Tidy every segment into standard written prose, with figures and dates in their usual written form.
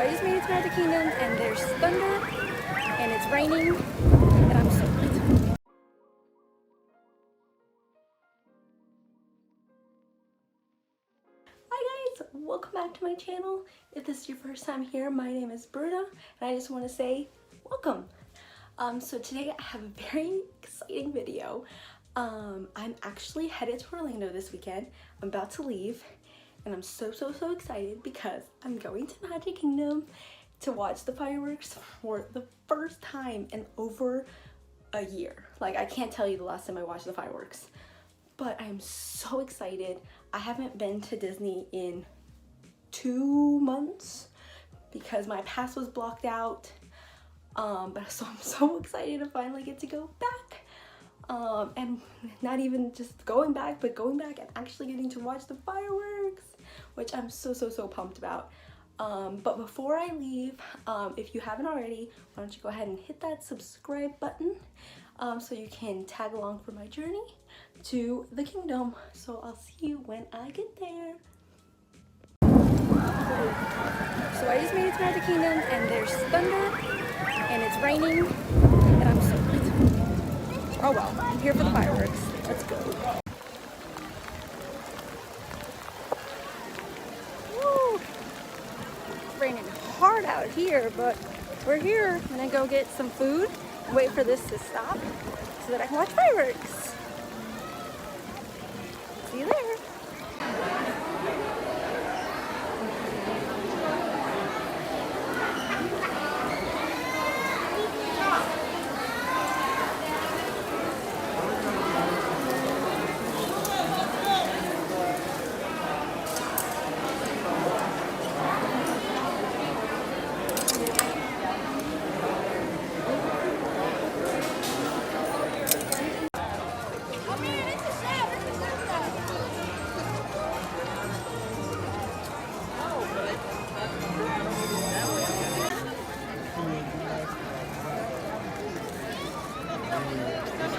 I just made it to Magic Kingdom and there's thunder and it's raining and I'm so excited. Hi guys, welcome back to my channel. If this is your first time here, my name is Bruna and I just want to say welcome. So today I have a very exciting video. I'm actually headed to Orlando this weekend. I'm about to leave and I'm so excited because I'm going to Magic Kingdom to watch the fireworks for the first time in over a year. Like, I can't tell you the last time I watched the fireworks, but I'm so excited. I haven't been to Disney in 2 months because my pass was blocked out. But so I'm so excited to finally get to go back. And not even just going back, but going back and actually getting to watch the fireworks, which I'm so pumped about. But before I leave, if you haven't already, why don't you go ahead and hit that subscribe button so you can tag along for my journey to the kingdom. So I'll see you when I get there. So I just made it to Magic Kingdom and there's thunder and it's raining and I'm so excited. Oh well, I'm here for the fireworks. Let's go. Woo! It's raining hard out here, but we're here. I'm gonna go get some food and wait for this to stop so that I can watch fireworks. See you there.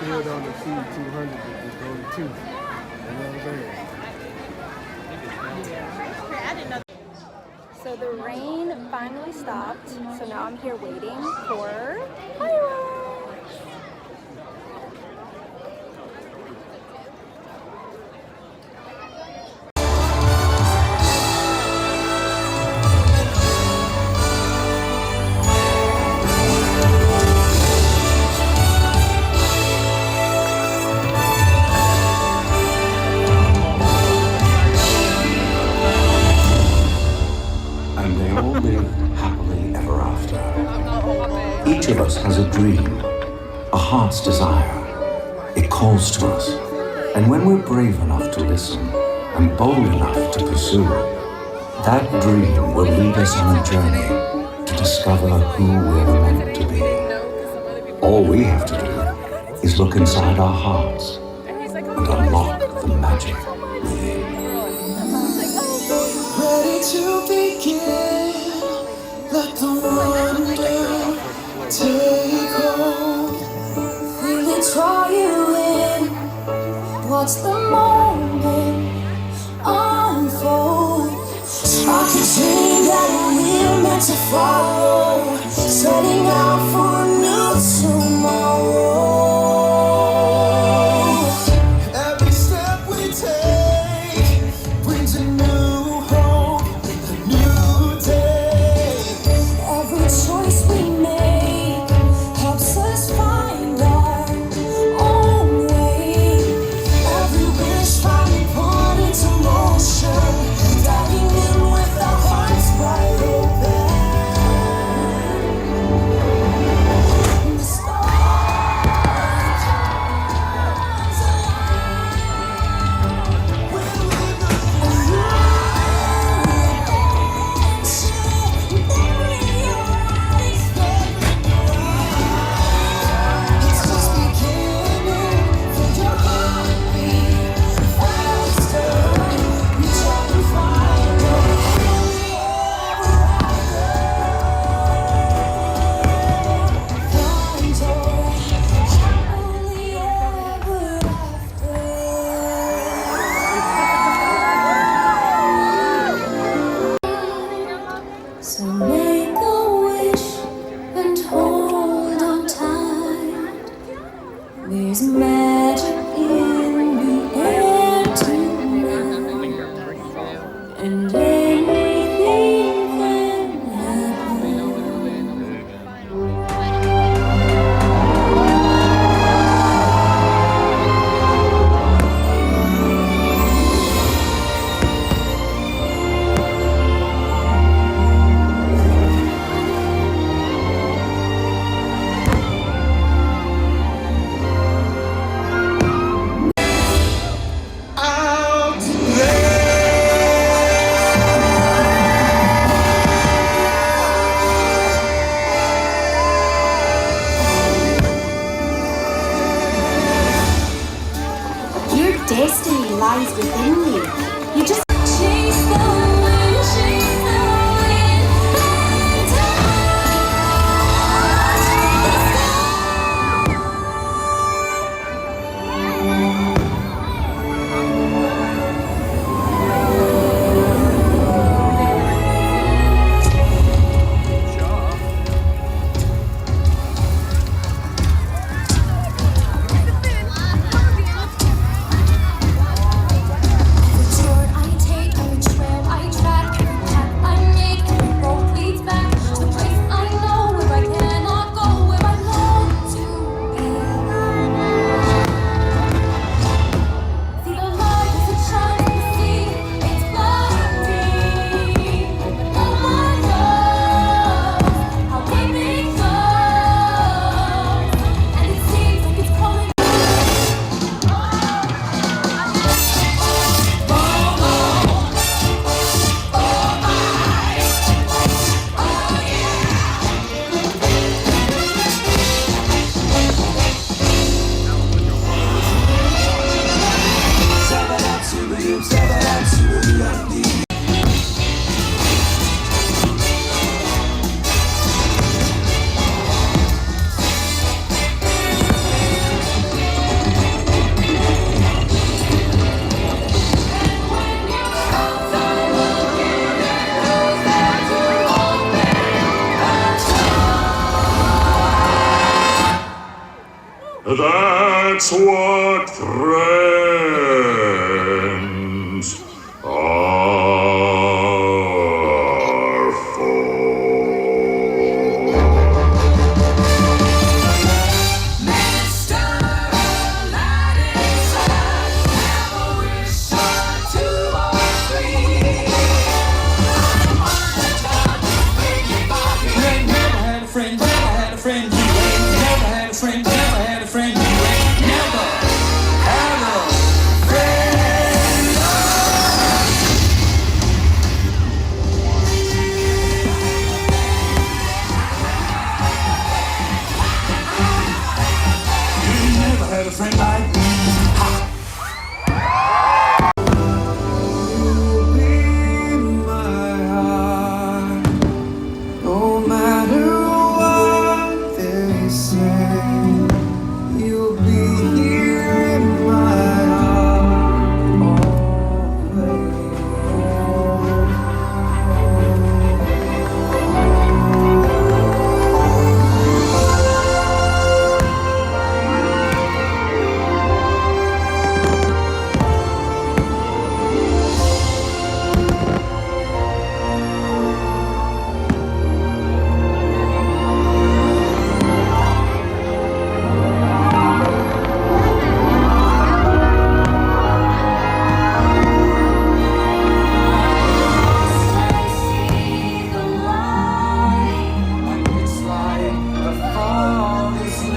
Still don't exceed 200 if you go to 2. You know what I'm saying? So the rain finally stopped, so now I'm here waiting for fireworks. And they all live happily ever after. Each of us has a dream, a heart's desire. It calls to us. And when we're brave enough to listen and bold enough to pursue, that dream will lead us on a journey to discover who we're meant to be. All we have to do is look inside our hearts and unlock the magic within. Ready to begin, let the wonder take hold. Feel it trying, watch the moment unfold. Spark a dream that we're meant to follow, setting out for a new tomorrow. Every step we take brings a new hope, a new day. Every choice we make helps us find our own way. Every wish finally put into motion, diving in with our hearts wide open. That's what friends are for. Had a friend like me. You'll be in my heart, no matter what they say. You'll be here in my heart always.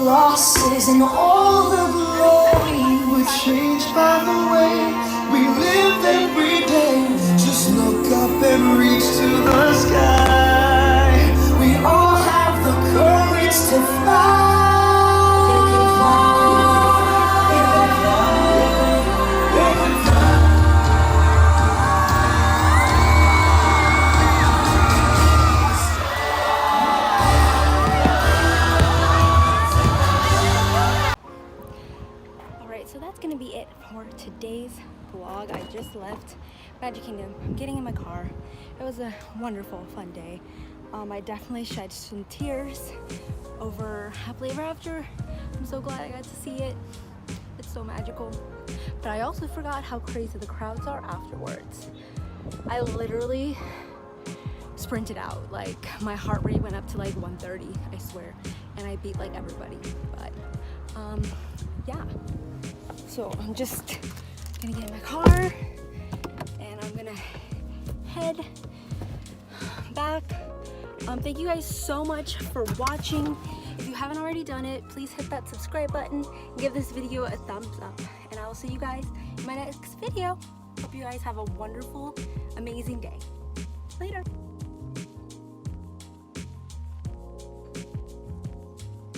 losses and all the glory. We're changed by the way we live every day. Just look up and reach to the sky. We are vlog. I just left Magic Kingdom. I'm getting in my car. It was a wonderful, fun day. I definitely shed some tears over Happily Ever After. I'm so glad I got to see it. It's so magical. But I also forgot how crazy the crowds are afterwards. I literally sprinted out. Like, my heart rate went up to like 130, I swear. And I beat like everybody. But yeah. So I'm just gonna get in my car and I'm gonna head back. Thank you guys so much for watching. If you haven't already done it, please hit that subscribe button and give this video a thumbs up. And I will see you guys in my next video. Hope you guys have a wonderful, amazing day. Later.